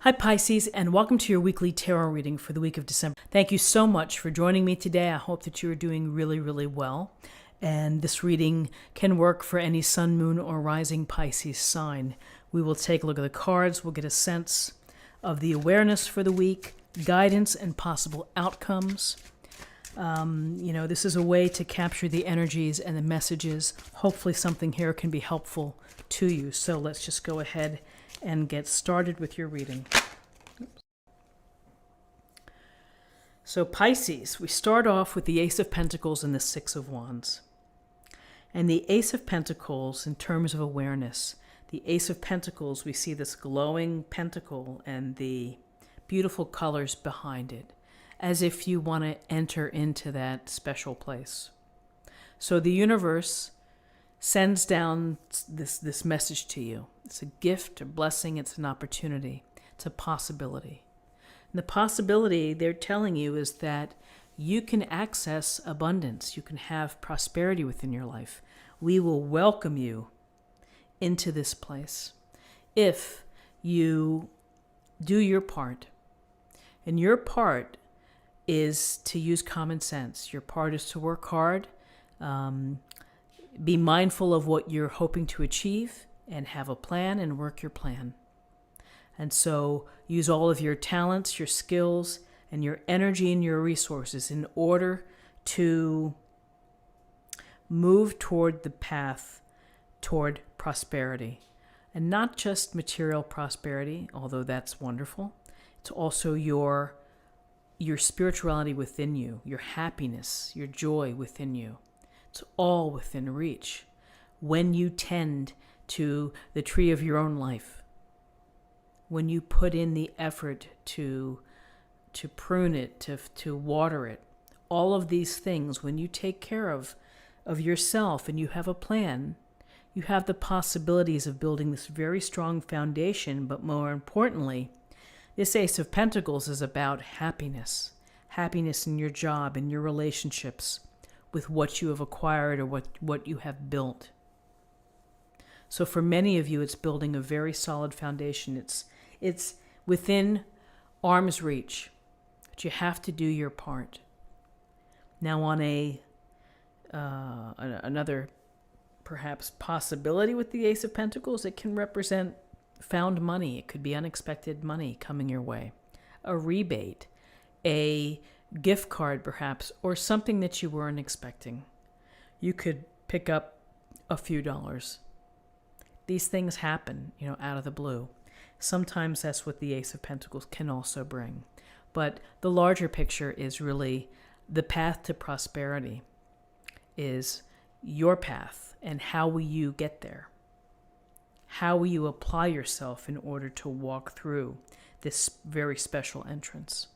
Hi Pisces, and welcome to your weekly tarot reading for the week of December. Thank you so much for joining me today. I hope that you are doing really well. And this reading can work for any sun, moon, or rising Pisces sign. We will take a look at the cards. We'll get a sense of the awareness for the week, guidance, and possible outcomes. This is a way to capture the energies and the messages. Hopefully something here can be helpful to you. So let's just go ahead and get started with your reading. So Pisces, we start off with the Ace of Pentacles and the Six of Wands. And the Ace of Pentacles, in terms of awareness, the Ace of Pentacles, we see this glowing pentacle and the beautiful colors behind it, as if you want to enter into that special place. So the universe sends down this message to you. It's a gift, a blessing, it's an opportunity, it's a possibility. And the possibility they're telling you is that you can access abundance, you can have prosperity within your life. We will welcome you into this place if you do your part. And your part is to use common sense. Your part is to work hard, be mindful of what you're hoping to achieve, and have a plan and work your plan. And so use all of your talents, your skills, and your energy and your resources in order to move toward the path toward prosperity. And not just material prosperity, although that's wonderful. It's also your spirituality within you, your happiness, your joy within you. It's all within reach when you tend to the tree of your own life, when you put in the effort to prune it, to water it. All of these things, when you take care of yourself and you have a plan, you have the possibilities of building this very strong foundation. But more importantly, this Ace of Pentacles is about happiness. Happiness in your job, in your relationships, with what you have acquired or what you have built. So for many of you, it's building a very solid foundation. It's within arm's reach, but you have to do your part. Now on another perhaps possibility with the Ace of Pentacles, it can represent found money. It could be unexpected money coming your way, a rebate, a gift card perhaps, or something that you weren't expecting. You could pick up a few dollars. These things happen, out of the blue. Sometimes that's what the Ace of Pentacles can also bring. But the larger picture is really the path to prosperity is your path, and how will you get there? How will you apply yourself in order to walk through this very special entrance?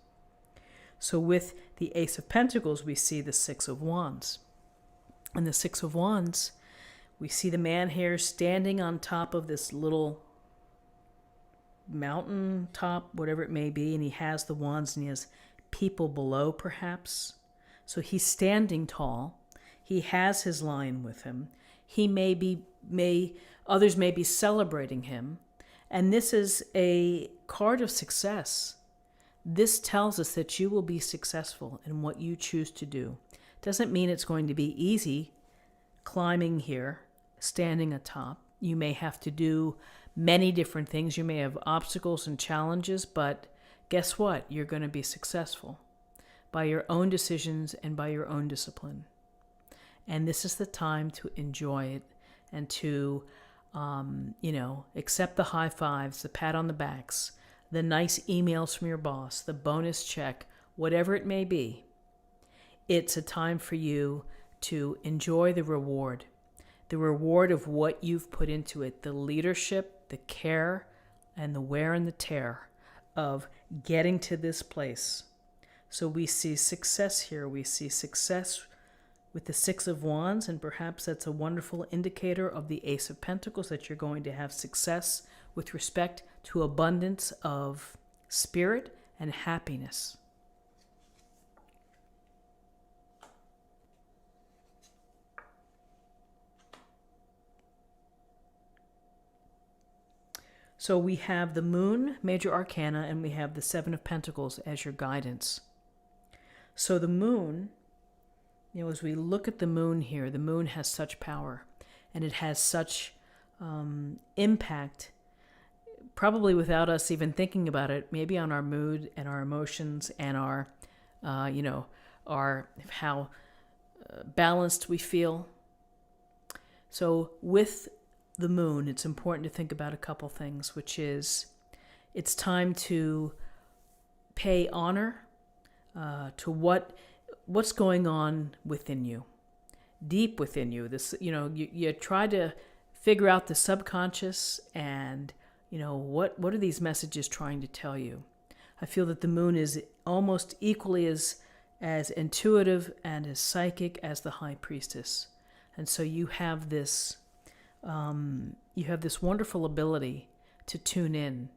So with the Ace of Pentacles, we see the Six of Wands. And the Six of Wands, we see the man here standing on top of this little mountain top, whatever it may be, and he has the wands and he has people below perhaps. So he's standing tall. He has his lion with him. Others may be celebrating him. And this is a card of success. This tells us that you will be successful in what you choose to do. Doesn't mean it's going to be easy climbing here, standing atop. You may have to do many different things. You may have obstacles and challenges, but guess what? You're going to be successful by your own decisions and by your own discipline. And this is the time to enjoy it and to, accept the high fives, the pat on the backs, the nice emails from your boss, the bonus check, whatever it may be. It's a time for you to enjoy the reward of what you've put into it, the leadership, the care, and the wear and the tear of getting to this place. So we see success here. We see success with the Six of Wands, and perhaps that's a wonderful indicator of the Ace of Pentacles, that you're going to have success with respect to abundance of spirit and happiness. So we have the moon, major arcana, and we have the Seven of Pentacles as your guidance. So the moon, as we look at the moon here, the moon has such power and it has such impact, probably without us even thinking about it, maybe on our mood and our emotions and our how balanced we feel. So with the moon, it's important to think about a couple things, which is it's time to pay honor to what's going on within you, deep within you. This, you try to figure out the subconscious and, what are these messages trying to tell you? I feel that the moon is almost equally as intuitive and as psychic as the high priestess. And so you have this wonderful ability to tune in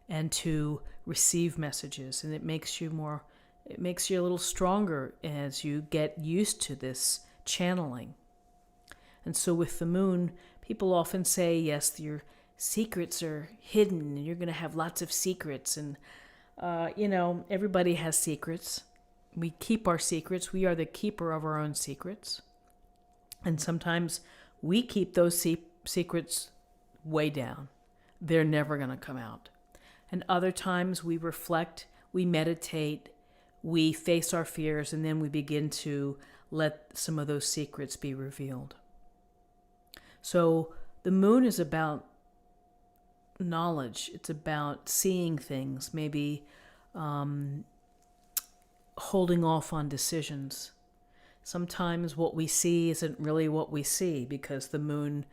and to receive messages, and it makes you a little stronger as you get used to this channeling. And so with the moon, people often say, yes, your secrets are hidden and you're going to have lots of secrets. And, everybody has secrets. We keep our secrets. We are the keeper of our own secrets. And sometimes we keep those secrets way down. They're never going to come out. And other times we reflect, we meditate, we face our fears, and then we begin to let some of those secrets be revealed. So the moon is about knowledge. It's about seeing things, maybe holding off on decisions. Sometimes what we see isn't really what we see because the moon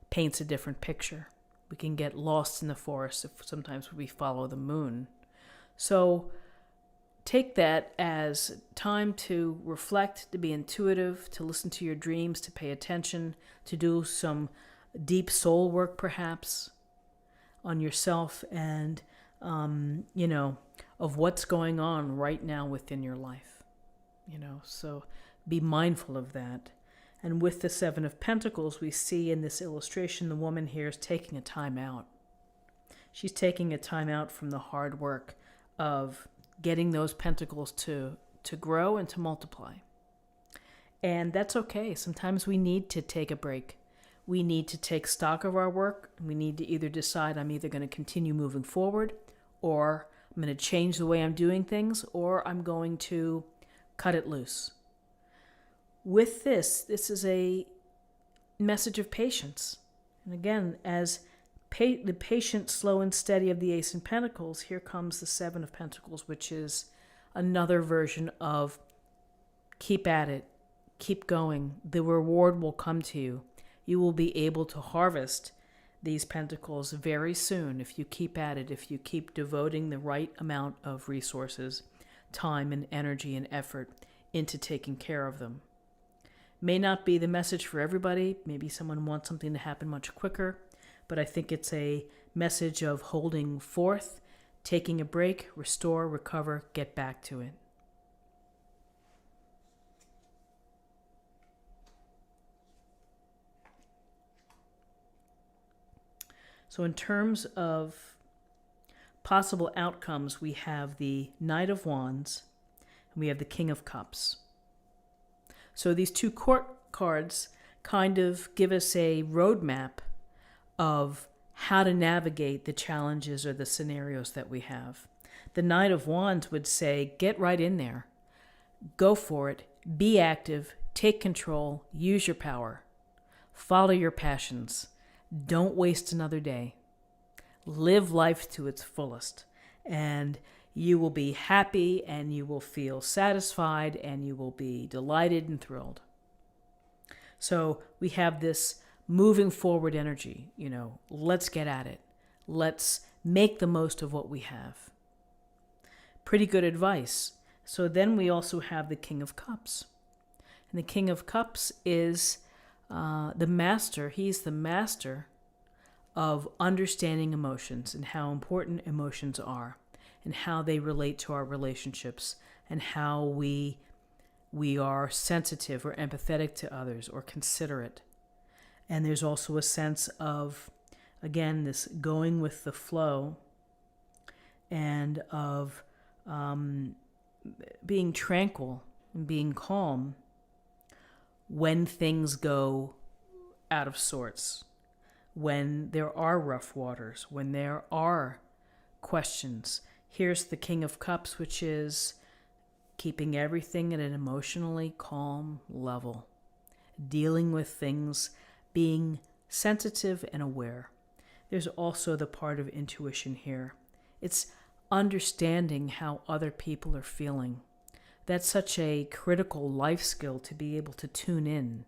paints a different picture. We can get lost in the forest if sometimes we follow the moon. So take that as time to reflect, to be intuitive, to listen to your dreams, to pay attention, to do some deep soul work perhaps on yourself and, of what's going on right now within your life. So be mindful of that. And with the Seven of Pentacles, we see in this illustration, the woman here is taking a time out. She's taking a time out from the hard work of getting those pentacles to grow and to multiply. And that's okay. Sometimes we need to take a break. We need to take stock of our work. We need to either decide I'm either going to continue moving forward, or I'm going to change the way I'm doing things, or I'm going to cut it loose. With this is a message of patience. And again, as the patient, slow and steady of the Ace of Pentacles, here comes the Seven of Pentacles, which is another version of keep at it, keep going. The reward will come to you. You will be able to harvest these pentacles very soon if you keep at it, if you keep devoting the right amount of resources, time and energy and effort into taking care of them. May not be the message for everybody. Maybe someone wants something to happen much quicker, but I think it's a message of holding forth, taking a break, restore, recover, get back to it. So in terms of possible outcomes, we have the Knight of Wands and we have the King of Cups. So these two court cards kind of give us a roadmap of how to navigate the challenges or the scenarios that we have. The Knight of Wands would say, get right in there. Go for it. Be active. Take control. Use your power. Follow your passions. Don't waste another day. Live life to its fullest. And you will be happy and you will feel satisfied and you will be delighted and thrilled. So we have this moving forward energy, let's get at it. Let's make the most of what we have. Pretty good advice. So then we also have the King of Cups. And the King of Cups is the master. He's the master of understanding emotions and how important emotions are and how they relate to our relationships and how we are sensitive or empathetic to others or considerate. And there's also a sense of again, this going with the flow and of being tranquil and being calm when things go out of sorts, when there are rough waters, when there are questions. Here's the King of Cups, which is keeping everything at an emotionally calm level, dealing with things, being sensitive and aware. There's also the part of intuition here. It's understanding how other people are feeling. That's such a critical life skill, to be able to tune in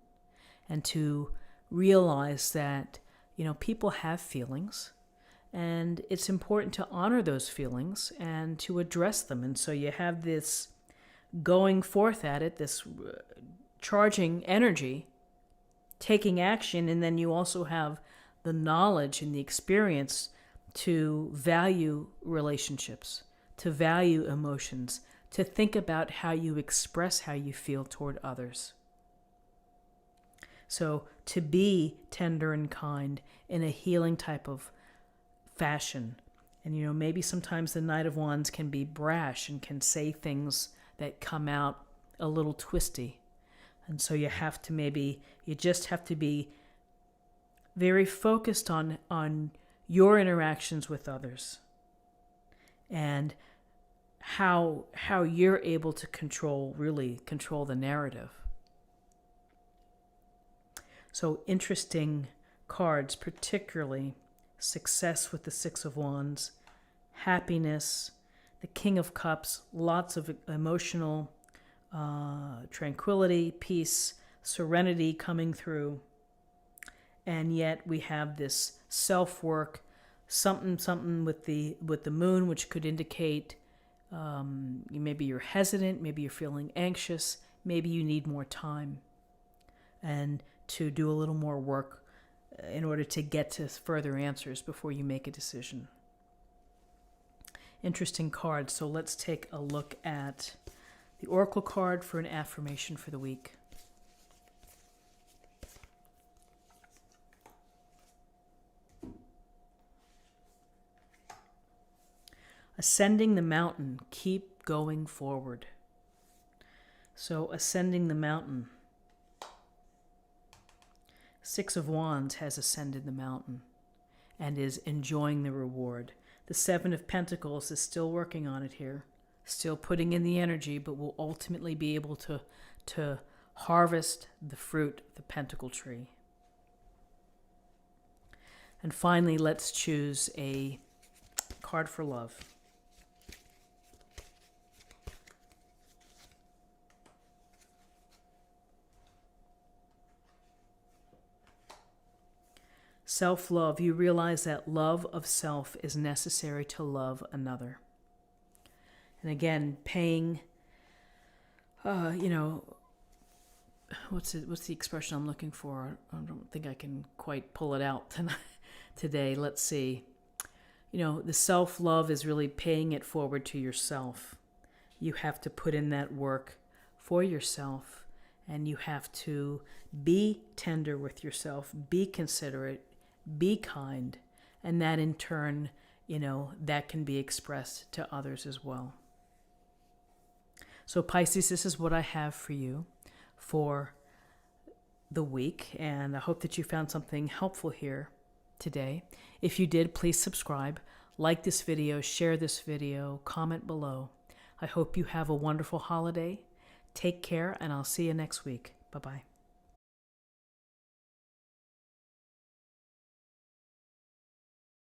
and to realize that, people have feelings, and it's important to honor those feelings and to address them. And so you have this going forth at it, this charging energy, taking action, and then you also have the knowledge and the experience to value relationships, to value emotions, to think about how you express how you feel toward others. So to be tender and kind in a healing type of fashion. And maybe sometimes the Knight of Wands can be brash and can say things that come out a little twisty. And so you just have to be very focused on your interactions with others and how you're able to control the narrative. So interesting cards, particularly success with the Six of Wands, happiness, the King of Cups, lots of emotional tranquility, peace, serenity coming through. And yet we have this self-work, something with the moon, which could indicate maybe you're hesitant, maybe you're feeling anxious, maybe you need more time and to do a little more work in order to get to further answers before you make a decision. Interesting card. So let's take a look at the Oracle card for an affirmation for the week. Ascending the mountain, keep going forward. So ascending the mountain. Six of Wands has ascended the mountain and is enjoying the reward. The Seven of Pentacles is still working on it here, still putting in the energy, but will ultimately be able to harvest the fruit of the pentacle tree. And finally, let's choose a card for love. Self-love. You realize that love of self is necessary to love another. And again, paying, what's the expression I'm looking for? I don't think I can quite pull it out today. Let's see. The self-love is really paying it forward to yourself. You have to put in that work for yourself, and you have to be tender with yourself, be considerate, be kind, and that in turn, that can be expressed to others as well. So Pisces, this is what I have for you for the week, and I hope that you found something helpful here today. If you did, please subscribe, like this video, share this video, comment below. I hope you have a wonderful holiday. Take care, and I'll see you next week. Bye-bye.